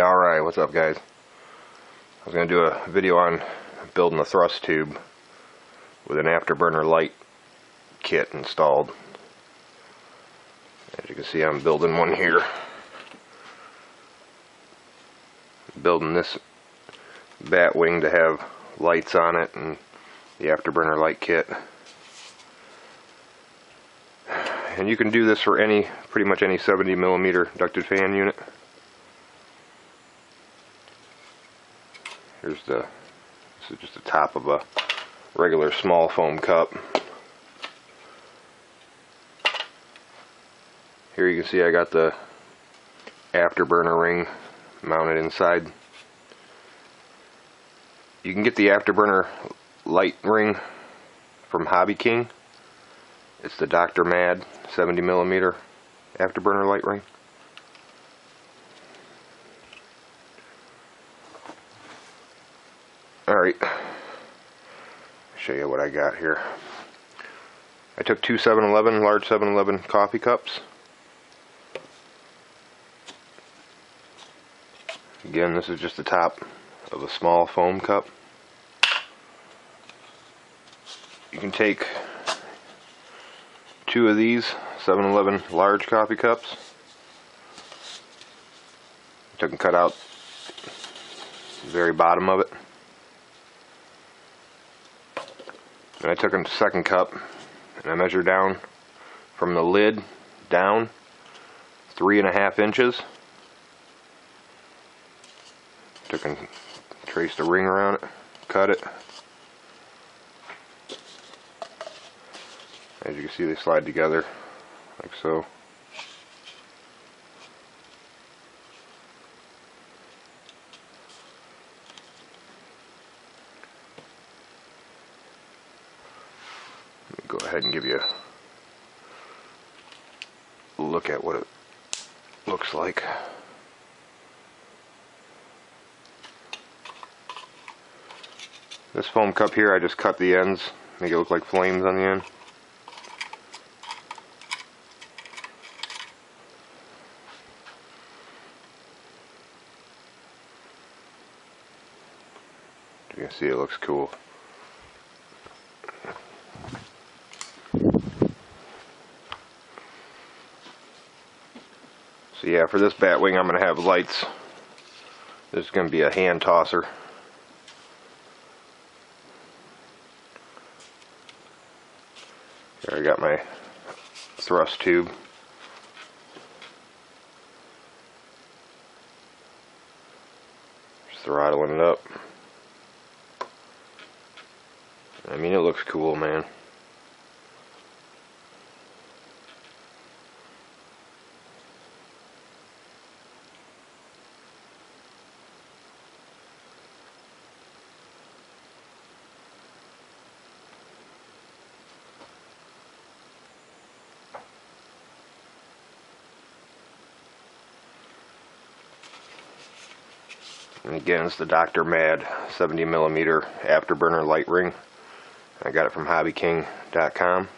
Alright, what's up guys? I was going to do a video on building a thrust tube with an Afterburner light kit installed. As you can see, I'm building one here. Building this bat wing to have lights on it and the Afterburner light kit. And you can do this for pretty much any 70mm ducted fan unit. This is just the top of a regular small foam cup. Here you can see I got the Afterburner ring mounted inside. You can get the Afterburner light ring from Hobby King. It's the Dr. Mad 70mm Afterburner light ring. Alright, show you what I got here. I took two large 7-Eleven coffee cups. Again, this is just the top of a small foam cup. You can take two of these 7-Eleven large coffee cups. I can cut out the very bottom of it. And I took a second cup and I measured down from the lid down 3.5 inches. Took and traced a ring around it, cut it. As you can see, they slide together like so. Go ahead and give you a look at what it looks like. This foam cup here, I just cut the ends, make it look like flames on the end. You can see it looks cool. So yeah, for this bat wing I'm going to have lights. This is going to be a hand tosser. Here I got my thrust tube. Just throttling it up. I mean, it looks cool, man. And again, it's the Dr. Mad 70mm Afterburner light ring. I got it from hobbyking.com.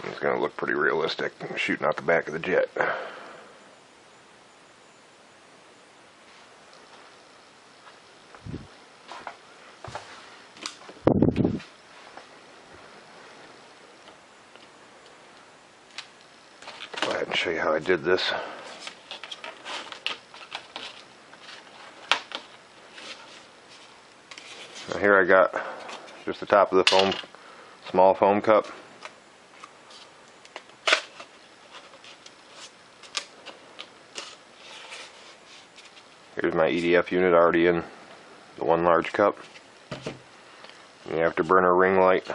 It's going to look pretty realistic shooting out the back of the jet. Go ahead and show you how I did this. Now here I got just the top of the small foam cup. Here's my EDF unit already in the one large cup. And the Afterburner ring light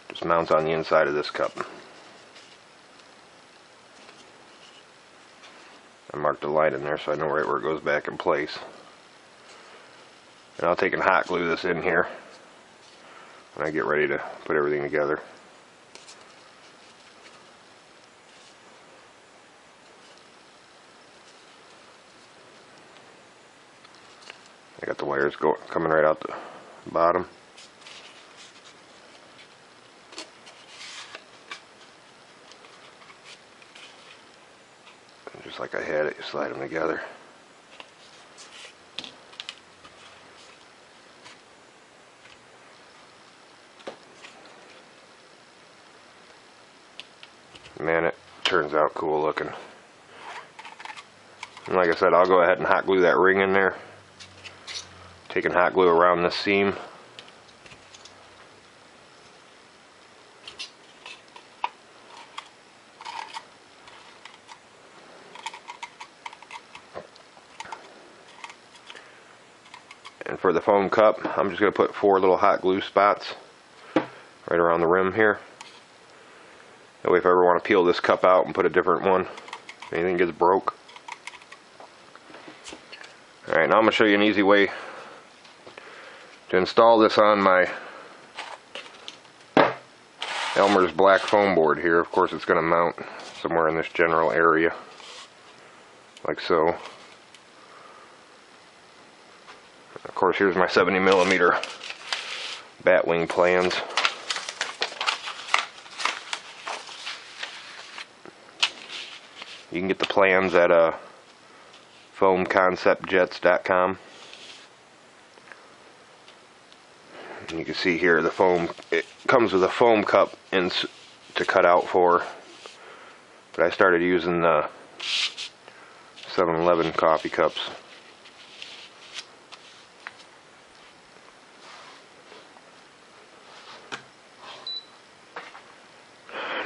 just mounts on the inside of this cup. I marked a line in there so I know right where it goes back in place. And I'll take and hot glue this in here when I get ready to put everything together. I got the wires coming right out the bottom. just like I had it. You slide them together. Man, it turns out cool looking. And like I said, I'll go ahead and hot glue that ring in there. Taking hot glue around this seam. And for the foam cup, I'm just going to put 4 little hot glue spots right around the rim here. That way if I ever want to peel this cup out and put a different one, if anything gets broke. Alright, now I'm going to show you an easy way to install this on my Elmer's black foam board here. Of course it's going to mount somewhere in this general area, like so. Of course, here's my 70mm bat wing plans. You can get the plans at foamconceptjets.com. And you can see here the foam, it comes with a foam cup to cut out for, but I started using the 7-Eleven coffee cups.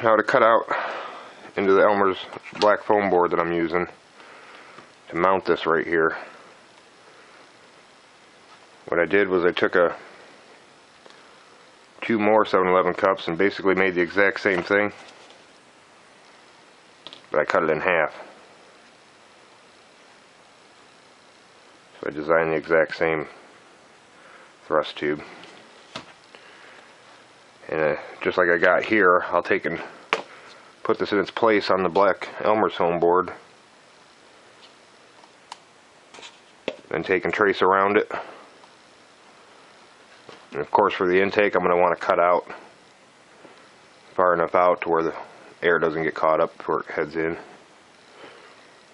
Now to cut out into the Elmer's black foam board that I'm using to mount this right here, what I did was I took 2 more 7-Eleven cups and basically made the exact same thing, but I cut it in half. So I designed the exact same thrust tube. And just like I got here, I'll take and put this in its place on the black Elmer's foam board. Then take and trace around it. And of course for the intake I'm going to want to cut out far enough out to where the air doesn't get caught up before it heads in.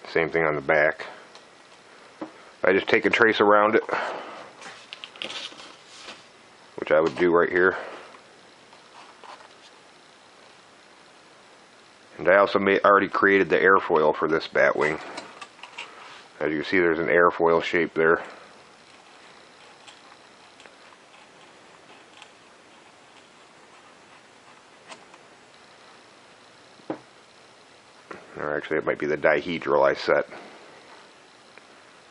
Same thing on the back. I just take and trace around it, which I would do right here. And I also already created the airfoil for this bat wing. As you can see, there's an airfoil shape there. Or actually it might be the dihedral I set,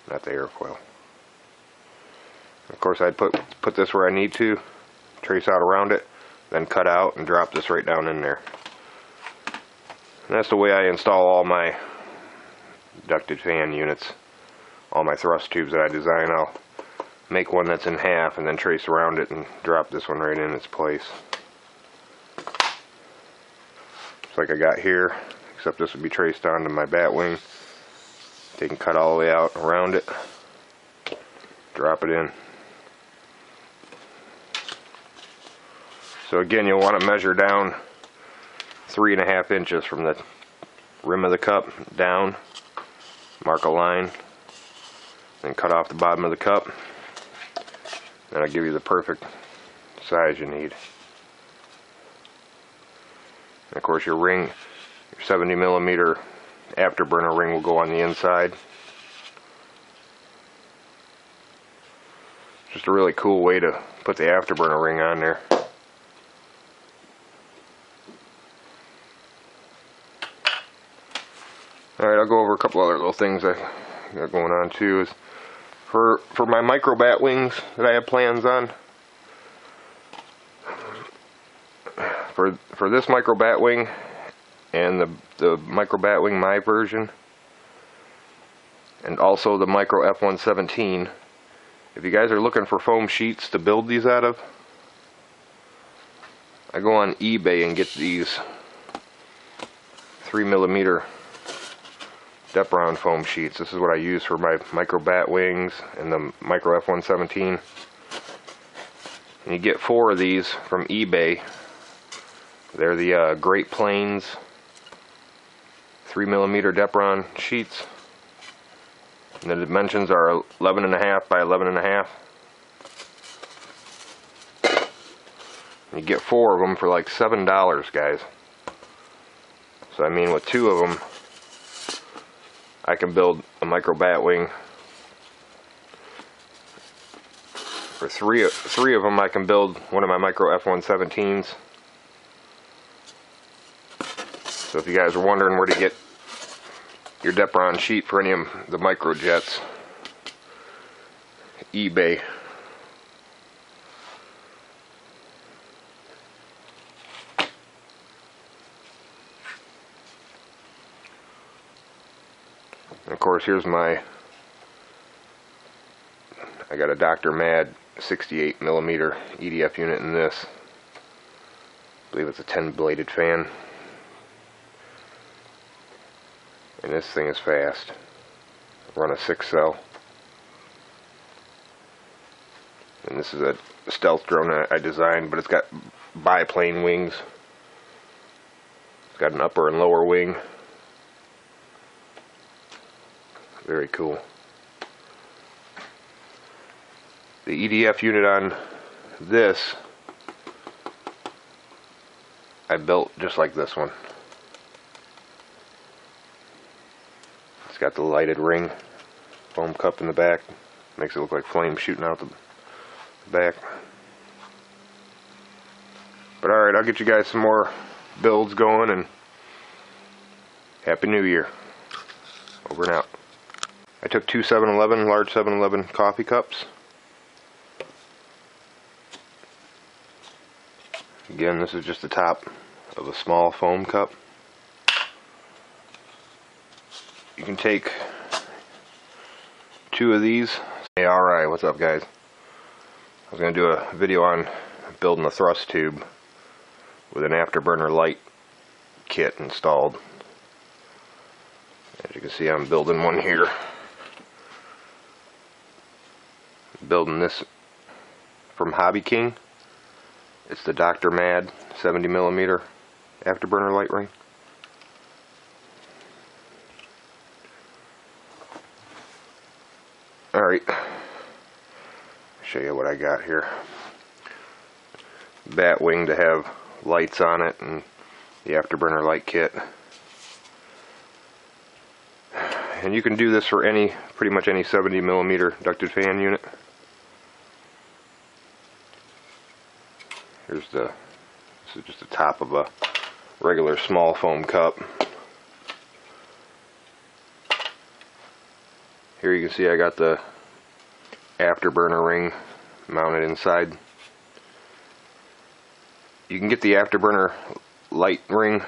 not the airfoil. Of course I'd put this where I need to, trace out around it, then cut out and drop this right down in there. And that's the way I install all my ducted fan units, all my thrust tubes that I design. I'll make one that's in half and then trace around it and drop this one right in its place. Just like I got here, except this would be traced onto my bat wing. Take and cut all the way out around it, drop it in. So again, you'll want to measure down 3.5 inches from the rim of the cup down, mark a line, then cut off the bottom of the cup. That'll give you the perfect size you need. And of course your ring, your 70mm afterburner ring will go on the inside. Just a really cool way to put the afterburner ring on there. Alright, I'll go over a couple other little things I got going on too. Is for my micro bat wings that I have plans on, for this micro bat wing and the micro bat wing my version, and also the micro F117, if you guys are looking for foam sheets to build these out of, I go on eBay and get these 3mm depth round foam sheets. This is what I use for my micro bat wings and the micro F117. And you get 4 of these from eBay. They're the Great Plains 3mm Depron sheets. And the dimensions are 11.5 by 11.5. You get 4 of them for like $7, guys. So I mean, with 2 of them, I can build a micro bat wing. For three of them, I can build one of my micro F-117s. So if you guys are wondering where to get your Depron sheet for any of the micro jets, eBay. And of course, here's I got a Dr. Mad 68mm EDF unit in this. I believe it's a 10-bladed fan. And this thing is fast. I run a 6-cell. And this is a stealth drone I designed, but it's got biplane wings. It's got an upper and lower wing. Very cool. The EDF unit on this, I built just like this one. It's got the lighted ring, foam cup in the back. Makes it look like flames shooting out the back. But alright, I'll get you guys some more builds going, and Happy New Year. Over and out. I took 2 7-Eleven, large 7-Eleven coffee cups. Again, this is just the top of a small foam cup. You can take 2 of these. Hey, alright, what's up, guys? I was going to do a video on building a thrust tube with an Afterburner light kit installed. As you can see, I'm building one here. Building this from Hobby King. It's the Dr. Mad 70mm Afterburner light ring. Alright, show you what I got here. Bat wing to have lights on it, and the Afterburner light kit. And you can do this for pretty much any 70mm ducted fan unit. This is just the top of a regular small foam cup. Here you can see I got the Afterburner ring mounted inside. You can get the Afterburner light ring